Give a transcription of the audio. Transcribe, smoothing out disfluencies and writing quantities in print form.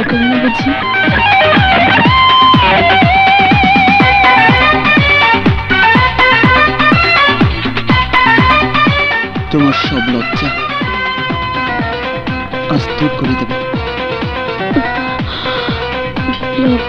করো না বুঝি? তোমার সব লজ্জা আজ দূর করে দেব। বিপ্লব,